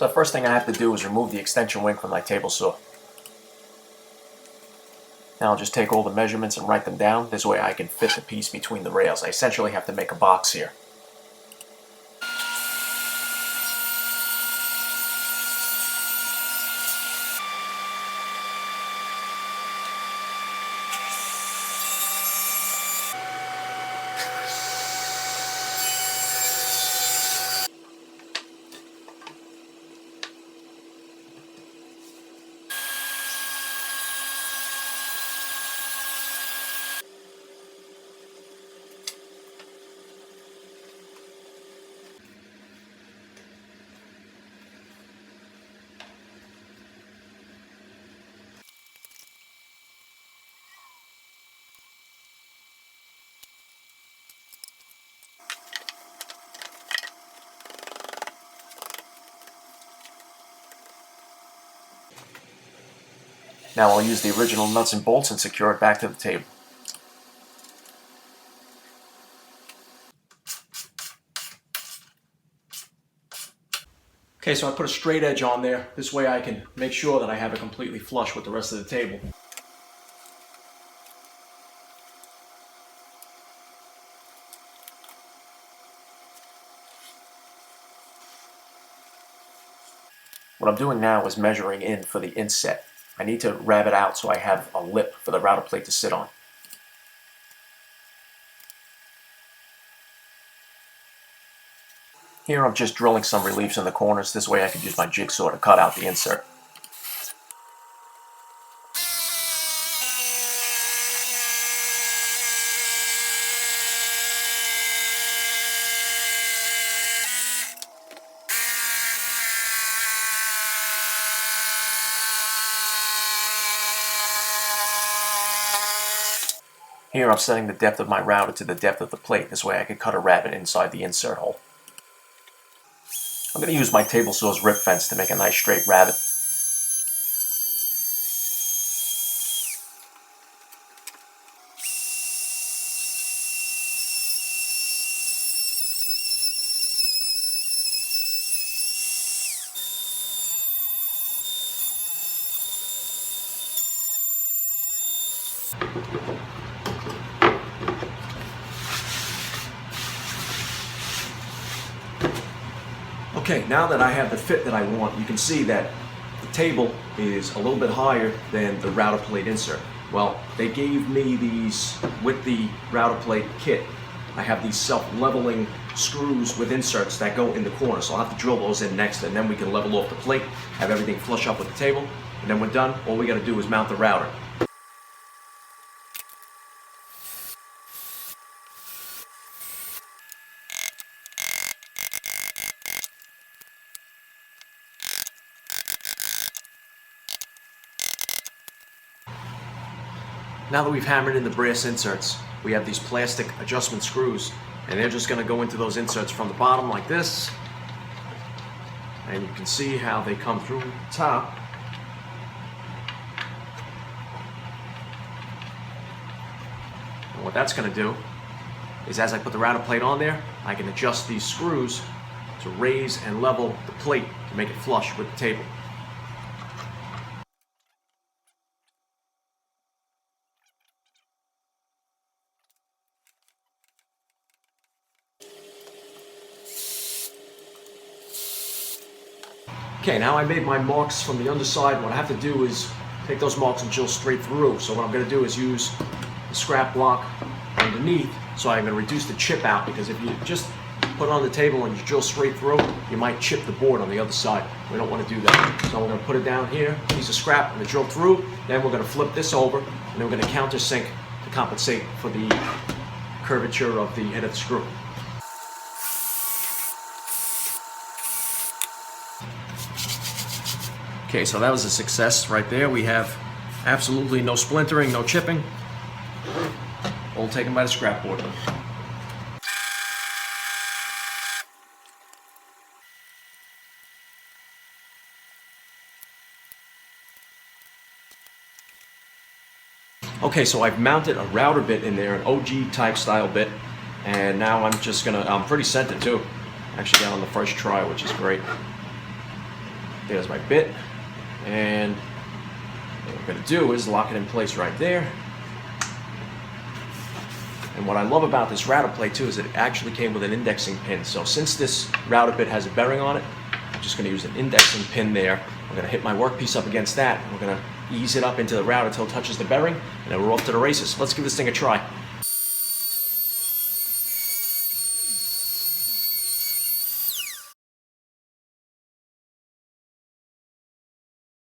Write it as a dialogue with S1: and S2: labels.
S1: So the first thing I have to do is remove the extension wing from my table saw. Now I'll just take all the measurements and write them down. This way I can fit the piece between the rails. I essentially have to make a box here. Now I'll use the original nuts and bolts and secure it back to the table. Okay, so I put a straight edge on there. This way I can make sure that I have it completely flush with the rest of the table. What I'm doing now is measuring in for the inset. I need to rabbet out so I have a lip for the router plate to sit on. Here I'm just drilling some reliefs in the corners. This way I can use my jigsaw to cut out the insert. Here I'm setting the depth of my router to the depth of the plate. This way I can cut a rabbet inside the insert hole. I'm going to use my table saw's rip fence to make a nice straight rabbet. Okay, now that I have the fit that I want, you can see that the table is a little bit higher than the router plate insert. Well, they gave me these with the router plate kit. I have these self-leveling screws with inserts that go in the corner, so I'll have to drill those in next, and then we can level off the plate, have everything flush up with the table, and then we're done. All we got to do is mount the router. Now that we've hammered in the brass inserts, we have these plastic adjustment screws, and they're just going to go into those inserts from the bottom like this. And you can see how they come through the top. And what that's going to do is, as I put the router plate on there, I can adjust these screws to raise and level the plate to make it flush with the table. Okay, now I made my marks from the underside. What I have to do is take those marks and drill straight through. So what I'm going to do is use the scrap block underneath, so I'm going to reduce the chip out, because if you just put it on the table and you drill straight through, you might chip the board on the other side. We don't want to do that. So we're going to put it down here, piece of scrap, I'm going to drill through, then we're going to flip this over, and then we're going to countersink to compensate for the curvature of the head of the screw. Okay, so that was a success right there. We have absolutely no splintering, no chipping. All taken by the scrap board. Okay, so I've mounted a router bit in there, an OG type style bit, and now I'm just gonna, I'm pretty scented too. Actually got on the first try, which is great. There's my bit. And what I'm going to do is lock it in place right there. And what I love about this router plate too is it actually came with an indexing pin. So since this router bit has a bearing on it, I'm just going to use an indexing pin there. I'm going to hit my workpiece up against that. We're going to ease it up into the router until it touches the bearing, and then we're off to the races. Let's give this thing a try.